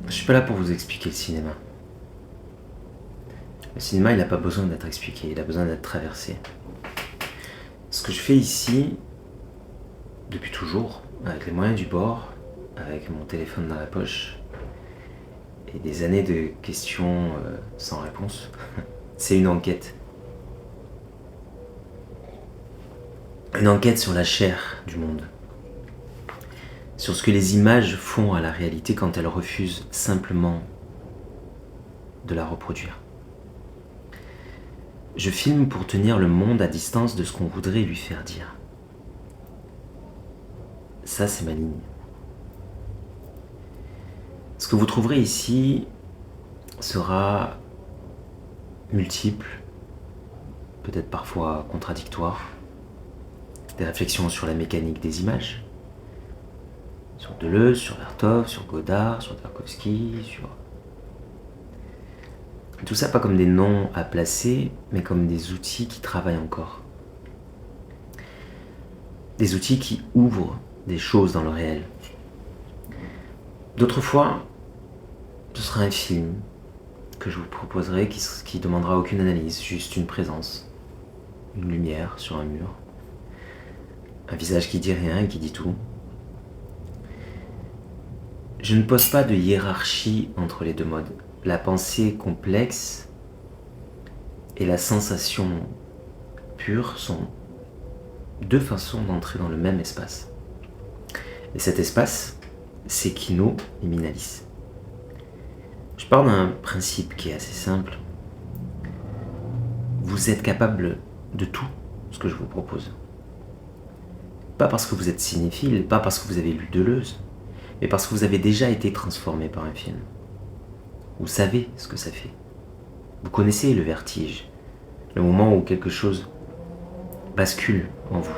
Je suis pas là pour vous expliquer le cinéma. Le cinéma, il n'a pas besoin d'être expliqué, il a besoin d'être traversé. Ce que je fais ici, depuis toujours, avec les moyens du bord, avec mon téléphone dans la poche, et des années de questions sans réponse, c'est une enquête. Une enquête sur la chair du monde. Sur ce que les images font à la réalité quand elles refusent simplement de la reproduire. Je filme pour tenir le monde à distance de ce qu'on voudrait lui faire dire. Ça, c'est ma ligne. Ce que vous trouverez ici sera multiple, peut-être parfois contradictoire. Des réflexions sur la mécanique des images, sur Deleuze, sur Vertov, sur Godard, sur Tarkovsky, sur... Tout ça pas comme des noms à placer, mais comme des outils qui travaillent encore. Des outils qui ouvrent des choses dans le réel. D'autres fois, ce sera un film que je vous proposerai qui demandera aucune analyse, juste une présence, une lumière sur un mur, un visage qui dit rien et qui dit tout. Je ne pose pas de hiérarchie entre les deux modes. La pensée complexe et la sensation pure sont deux façons d'entrer dans le même espace. Et cet espace, c'est Kino et Minalis. Je pars d'un principe qui est assez simple. Vous êtes capable de tout ce que je vous propose. Pas parce que vous êtes cinéphile, pas parce que vous avez lu Deleuze, mais parce que vous avez déjà été transformé par un film. Vous savez ce que ça fait. Vous connaissez le vertige, le moment où quelque chose bascule en vous,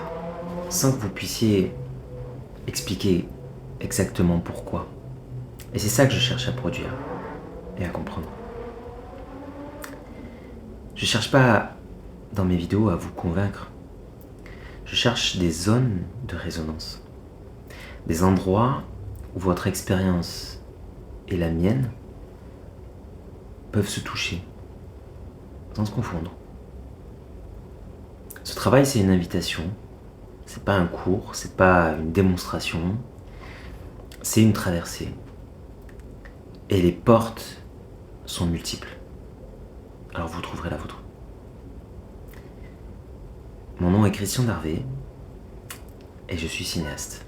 sans que vous puissiez expliquer exactement pourquoi. Et c'est ça que je cherche à produire et à comprendre. Je cherche pas dans mes vidéos à vous convaincre. Je cherche des zones de résonance, des endroits où votre expérience et la mienne peuvent se toucher, sans se confondre. Ce travail, c'est une invitation, c'est pas un cours, c'est pas une démonstration, c'est une traversée. Et les portes sont multiples. Alors vous trouverez la vôtre. Mon nom est Christian Darvé et je suis cinéaste.